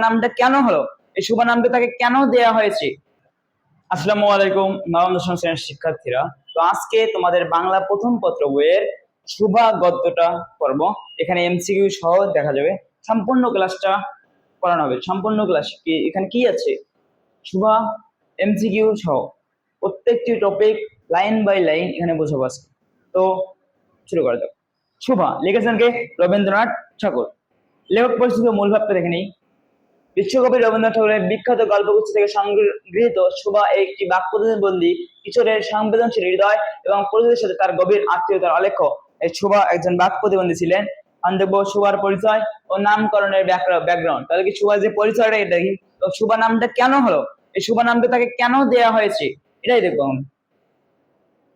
নামটা কেন হলো, এই শুভ নামটা তাকে কেন দেয়া হয়েছে? আসসালামু আলাইকুম নবম দশম শ্রেণীর শিক্ষার্থীরা। তো আজকে তোমাদের বাংলা প্রথম পত্র বইয়ের শুভা গদ্যটা পড়ব। এখানে এমসিকিউ সহ দেখা যাবে, সম্পূর্ণ ক্লাসটা করানো হবে। সম্পূর্ণ ক্লাস কি এখানে কি আছে, শুভা এমসিকিউ সহ প্রত্যেকটি টপিক লাইন বাই লাইন এখানে বোঝাবো আজকে। তো শুরু করা যাক। শুভা লিখেছেন কে? রবীন্দ্রনাথ ঠাকুর। লেখক পরিচিত মূল ভাবটা দেখে নিই। বিশ্বকবি রবীন্দ্রনাথ ঠাকুরের বিখ্যাত গল্পগুচ্ছ থেকে সংগৃহীত শুভা একটি বাক্যবন্দি কিশোরের সংবেদনশীল হৃদয় এবং পরিচিতির সাথে তার গভীর আত্মীয়তার আলেখ্য। এই শুভা একজন বাক প্রতিবন্ধী ছিলেন। আমি দেখবো শুভার পরিচয় ও নামকরণের ব্যাকগ্রাউন্ড। তাহলে কি শুভার যে পরিচয়টা এটা কি, তো শুভা নামটা কেন হলো, এই শুভা নামটা তাকে কেন দেয়া হয়েছে, এটাই দেখবো আমি।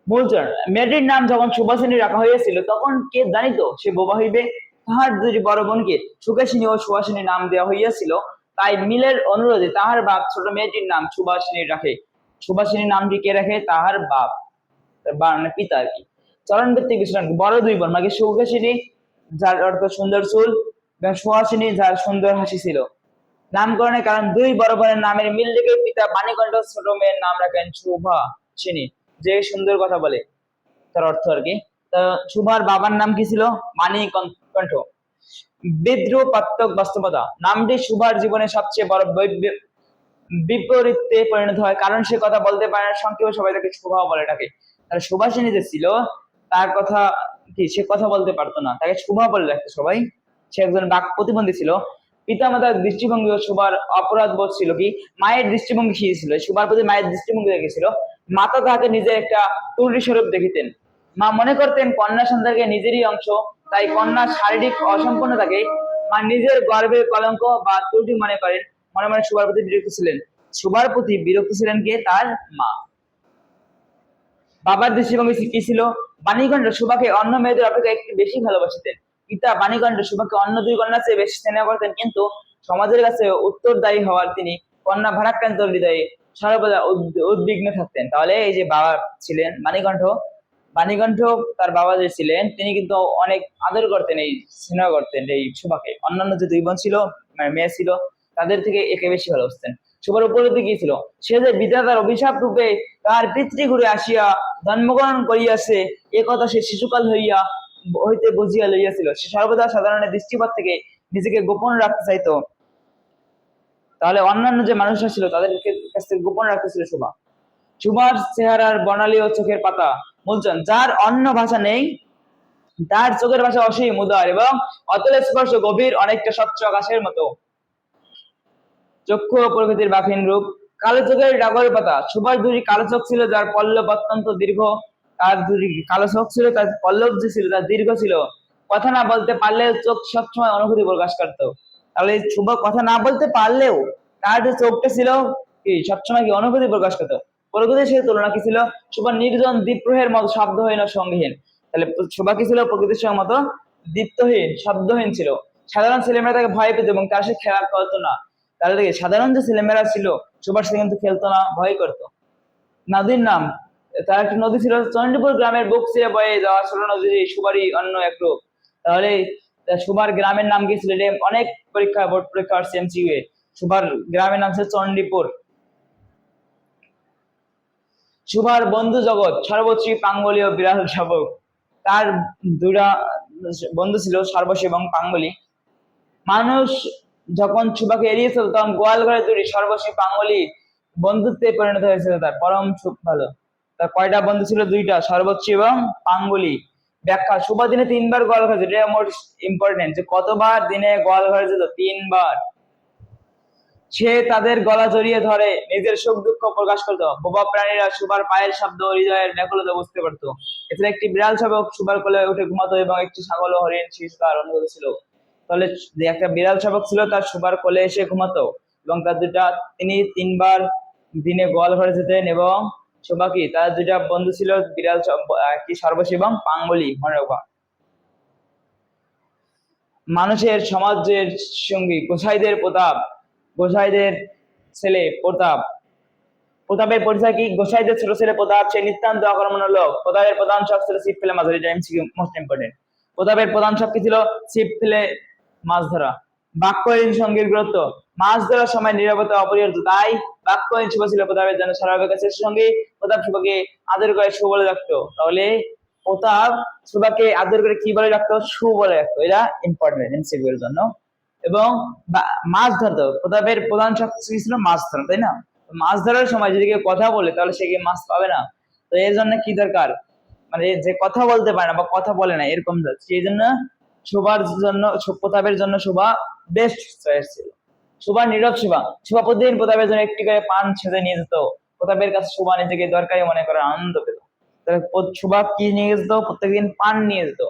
মূলচরণ। মেয়েটির নাম যখন সুভাষিনী রাখা হইয়াছিল তখন কে জানিত সে বোবা হইবে। তাহার দুটি বড় বোনকে সুকেশিনী ও সুহাসিনী নাম দেওয়া হইয়াছিল। তাই মিলের অনুরোধে তাহার বাপ ছোট মেয়েটির নাম সুভাষিনী রাখে। সুভাষিনী নামটি কে রাখে? তাহার বাপ, মানে পিতা আর কি। চরণ ভিত্তিক বিশ্লেষণ। বড় দুই বোন মানে সুকেশিনী যার অর্থ সুন্দর চুল এবং সুহাসিনী যার সুন্দর হাসি ছিল। নামকরণের কারণ দুই বড় বোনের নামের মিল রেখে পিতা বাণীকণ্ঠ ছোট মেয়ের নাম রাখেন সুভাষিনী, যে সুন্দর কথা বলে, তার অর্থ আর কি। সুভার বাবার নাম কি ছিল? মানিকণ্ঠ। বিদ্রুপাত্মক বাস্তবতা। নামটি সুভার জীবনে সবচেয়ে বড় বিপরীতে পরিণত হয়, কারণ সে কথা বলতে পারে না। সংক্ষেপে সবাই তাকে শুভা বলে ডাকে। তাহলে সুভাষিনী যে ছিল তার কথা কি, সে কথা বলতে পারতো না, তাকে শুভা বলে ডাকতো সবাই। সে একজন বাক প্রতিবন্ধী ছিল। পিতামাতার দৃষ্টিভঙ্গি ও সুভার অপরাধ বোধ ছিল কি, মায়ের দৃষ্টিভঙ্গি কি ছিল, সুভার প্রতি মায়ের দৃষ্টিভঙ্গি রেখেছিল। মাতা তাহাকে নিজের একটা ত্রুটি স্বরূপ দেখিতেন। মা মনে করতেন কন্যা সন্তানকে নিজেরই অংশ, তাই কন্যার শারীরিক অসম্পূর্ণতাকে মা নিজের গর্ভের কলঙ্ক বা ত্রুটি মনে করেন। মনে মনে সুভার প্রতি বিরক্ত ছিলেন। সুভার প্রতি বিরক্ত ছিলেন কে? তার মা। বাবার দৃষ্টিভঙ্গি কি ছিল? বাণীকণ্ঠ সুভাকে অন্য মেয়েদের অপেক্ষা একটু বেশি ভালোবাসতেন। পিতা বাণীকণ্ঠ সুভাকে অন্য দুই কন্যার চেয়ে বেশি স্নেহ করতেন, কিন্তু সমাজের কাছে উত্তরদায়ী হওয়ার তিনি কন্যা ভারাক্রান্ত হৃদয়ে সর্বদা উদ্বিগ্ন থাকতেন। তাহলে এই যে বাবা ছিলেন বাণীকণ্ঠ, বাণীকণ্ঠ তার বাবা যে ছিলেন তিনি কিন্তু অনেক আদর করতেন, এই স্নেহ করতেন এই সুভাকে। অন্যান্য যে দুই বোন ছিল, মানে মেয়ে ছিল, তাদের থেকে একে বেশি ভালোবাসতেন। সুভার উপলব্ধি কি ছিল? সে যে বিধাতার অভিশাপ রূপে তার পিতৃগৃহে আসিয়া জন্মগ্রহণ করিয়াছে, এ কথা সে শিশুকাল হইতে বুঝিয়া লইয়াছিল। সে সর্বদা সাধারণের দৃষ্টিপাত থেকে নিজেকে গোপন রাখতে চাইতো। তাহলে অন্যান্য যে মানুষরা ছিল তাদের কাছ থেকে গোপন রাখতেছিল শুভা। সুভার চেহারার বর্ণালী ও চোখের পাতা। মূলচন। যার অন্য ভাষা নেই, তার চোখের ভাষা অসীম উদার এবং অতল স্পর্শ গভীর, অনেকটা স্বচ্ছ আকাশের মতো। চক্ষু ও প্রকৃতির বাকহীন রূপ। কালো চোখের ডাগর পাতা। সুভার দুটি কালো চোখ ছিল যার পল্লব অত্যন্ত দীর্ঘ। তার দুটি কালো চোখ ছিল, তার পল্লব যে ছিল তার দীর্ঘ ছিল। কথা না বলতে পারলেও চোখ সবসময় অনুভূতি প্রকাশ করতো। তাহলে শুভা কথা না বলতে পারলেও তার যে চোখটা ছিল কি সবসময় কি অনুভূতি প্রকাশ করতো। প্রকৃতির সাথে তুলনা কি ছিল? শুভা নির্জন দ্বীপ্রহের মতো শব্দহীন ও সঙ্গীহীন। তাহলে শুভা কি ছিল? প্রকৃতির সঙ্গে মতো দীপ্তহীন, শব্দহীন ছিল। সাধারণ ছেলেমেয়েরা তাকে ভয় পেত এবং তার সাথে খেলা করতো না। তাহলে দেখি সাধারণ যে ছেলেমেয়েরা ছিল সুভার সাথে কিন্তু খেলতো না, ভয় করতো। নদীর নাম। তার একটা নদী ছিল চণ্ডীপুর গ্রামের বুক চিরে বয়ে যাওয়া ছোট নদী সুভারই অন্য এক রূপ। তাহলে সুভার গ্রামের নাম কি ছিল? অনেক পরীক্ষা, বোর্ড পরীক্ষা আসছে এমসিকিউ এ। সুভার গ্রামের নাম ছিল চণ্ডীপুর। সুভার বন্ধু জগৎ সর্বশ্রী পাঙ্গলি ও বিড়াল শাবক। তার দুটা বন্ধু ছিল, সর্বশ্রী এবং পাঙ্গলি। মানুষ যখন সুভাকে এড়িয়েছিল তখন গোয়াল ঘরে দুটি সর্বশ্রী পাঙ্গলি বন্ধুত্বে পরিণত হয়েছিল তার পরম সুখ ভালো। তার কয়টা বন্ধু ছিল? দুইটা, সর্বশ্রী এবং পাঙ্গলি। ব্যাখ্যা। সুভা দিনে 3 বার গোয়াল ঘরে যেত। এটা মোস্ট ইম্পর্টেন্ট, যে কতবার দিনে গোয়াল ঘরে যেত? 3 বার। সে তাদের গলা জড়িয়ে ধরে নিজের সুখ দুঃখ প্রকাশ করতো। বোবা প্রাণীরা সুভার পায়ের শব্দ ও হৃদয়ের ব্যাকুলতা বুঝতে পারতো। এছাড়া একটি বিড়াল শাবক সুভার কোলে উঠে ঘুমাতো এবং একটি ছাগল ও হরিণ শিশু তার অনুগত ছিল। তাহলে একটা বিড়াল শাবক ছিল, তার সুভার কোলে এসে ঘুমাতো এবং তিনি 3 বার দিনে গোয়াল ঘরে যেতেন। এবং সুভা কি, তার দুটা বন্ধু ছিল বিড়াল কি সর্বশী এবং পাঙ্গলি, মনে রাখবা। মানুষের সমাজের সঙ্গী। গোসাইদের প্রতাপ। গোসাইদের ছেলে প্রতাপ। প্রতাপের পরিচয় কি? গোসাইদের ছোট ছেলে প্রতাপ, সে নিতান্ত আক্রমণের লোক। প্রতাপের প্রধান শখ ছিল ছিপ ফেলে মাছ ধরা। Most important. প্রতাপের প্রধান শখ কি ছিল? ছিপ ফেলে মাছ ধরা। বাক্যহীন সঙ্গীর গুরুত্ব, মাছ ধরার সময় নীরবতা অপরিহার্য, তাই বাক্যহীন শুভ ছিল প্রতাপের জন্য স্বাভাবিক কাছে সঙ্গে প্রতাপ শুভকে আদর করে শু বলে রাখতো। তাহলে প্রতাপ শুভাকে আদর করে কি বলে রাখতো? শু বলে রাখতো। এটা ইম্পর্টেন্ট এমসিকিউ এর জন্য। এবং মাছ ধরতো, প্রতাপের প্রধান শক্তি ছিল মাছ ধরা, তাই না? মাছ ধরার সময় যদি কেউ কথা বলে তাহলে সে কি মাছ পাবে না? তো এর জন্য কি দরকার, মানে যে কথা বলতে পারে না বা কথা বলে না এরকম, সেই জন্য শোভার জন্য প্রতাপের জন্য শোভা বেস্ট চয়েস ছিল। শোভা নীরব শোভা, শোভা প্রতিদিন প্রতাপের জন্য একটি করে পান ছেঁচে নিয়ে যেত। প্রতাপের কাছে শোভা নিজেকে দরকারি মনে করে আনন্দ পেত। তাহলে শোভা কি নিয়ে যেত? প্রত্যেকদিন পান নিয়ে যেত।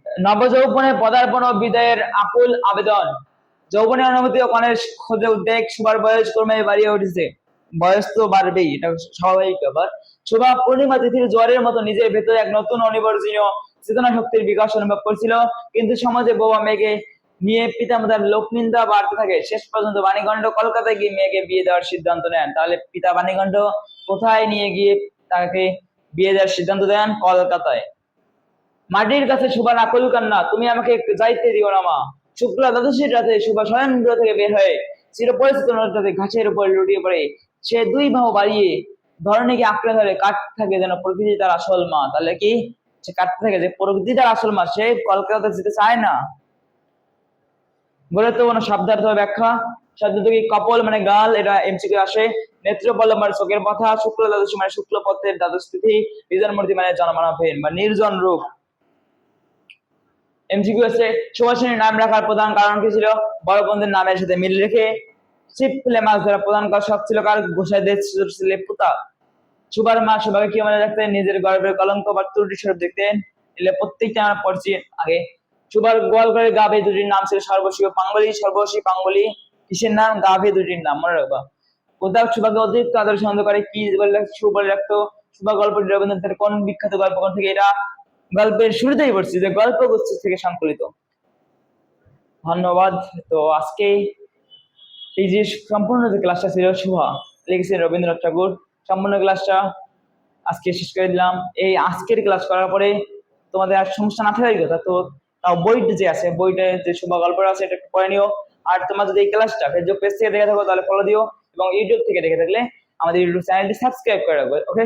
নবযৌবনের পদার্পণ ও বিদায়ের আকুল আবেদন, যৌবনের অনুভূতি ও কনের খোঁজে উদ্বেগ, শোভার বয়স ক্রমে বাড়িয়ে উঠেছে। বয়স তো বাড়বেই, এটা স্বাভাবিক ব্যাপার। শোভা পূর্ণিমা তিথির জোয়ারের মতো নিজের ভেতরে এক নতুন অনিবার্জনীয় চেতনা শক্তির বিকাশ অনুভব করছিল। কিন্তু সমাজে বোবা মেয়েকে নিয়ে পিতামাতার লোকনিন্দা বাড়তে থাকে। শেষ পর্যন্ত বাণীকণ্ঠ কলকাতায় গিয়ে মেয়েকে বিয়ে দেওয়ার সিদ্ধান্ত নেন। তাহলে পিতা বাণীকণ্ঠ কোথায় নিয়ে গিয়ে তাকে বিয়ে দেওয়ার সিদ্ধান্ত দেন? কলকাতায়। মাটির কাছে শোভার আকুল কান্না, তুমি আমাকে যাইতে দিও না মা। শুক্লা দ্বাদশীর রাতে শোভা শয়ন গৃহ থেকে বের হয়ে চিরপরিচিত নদীতে ঘাসের উপর লুটিয়ে পড়ে। সে দুই বাহু বাড়িয়ে ধরণীকে আঁকড়ে ধরে কাটতে থাকে যেন প্রকৃতি তার আসল মা। তাহলে কি সে কাটতে থাকে যে প্রকৃতি তার আসল মা, সে কলকাতাতে যেতে চায় না। গুরুত্বপূর্ণ শব্দার্থ ব্যাখ্যা, শব্দ থেকে কপল মানে গাল, এটা এমসিকিউ আসে। নেত্রপল্লব মানে চোখের কথা, শুক্ল দ্বাদশী মানে শুক্লপথের দ্বাদশ তিথি, নির্জন মূর্তি মানে জনমানবহীন বা নির্জন রূপ। এমসিকিউ আছে, সুভাষিনীর নাম রাখার প্রধান কারণ কি ছিল? বড় বোনদের নামের সাথে মিল রেখে। ছিপ ফেলে মাছ ধরা প্রধান শখ ছিল কার? গোসাইদের ছেলে পুতা। সুভার মা সুভাকে কি মনে রাখতেন? নিজের গর্বের কলঙ্ক বা ত্রুটি স্বরূপ দেখতেন। এলে প্রত্যেকটা আমরা পড়ছি আগে। সুভার গোয়ালঘরের গাভী দুটির নাম ছিল সর্বশী ও পাঙ্গলি। সর্বশী পাঙ্গলি কিসের নাম? গাভী দুটির নাম, মনে রাখবা। প্রতাপ সুভাকে অতিরিক্ত আদর সন্দেহ করে কি বলে রাখতো? বলে রাখতো। সুভা গল্পটি রবীন্দ্রনাথের কোন বিখ্যাত গল্প কোন থেকে? এটা গল্পের শুরুতেই পড়ছি যে গল্পগুচ্ছ থেকে সংকলিত। ধন্যবাদ। তো আজকে এই যে সম্পূর্ণ যে ক্লাসটা ছিল শুভা লিখেছেন রবীন্দ্রনাথ ঠাকুর, সম্পূর্ণ ক্লাসটা আজকে শেষ করে দিলাম। এই আজকের ক্লাস করার পরে তোমাদের আর সমস্যা না থাকার কথা, তো তাও বইটা যে আছে, বইটা যে শুভা গল্পটা আছে এটা একটু পড়ে নিও। আর তোমার যদি এই ক্লাসটা ফেসবুক পেজ থেকে দেখে থাকো তাহলে ফলো দিও, এবং ইউটিউব থেকে দেখে থাকলে আমাদের ইউটিউব চ্যানেলটি সাবস্ক্রাইব করে রাখবে। ওকে।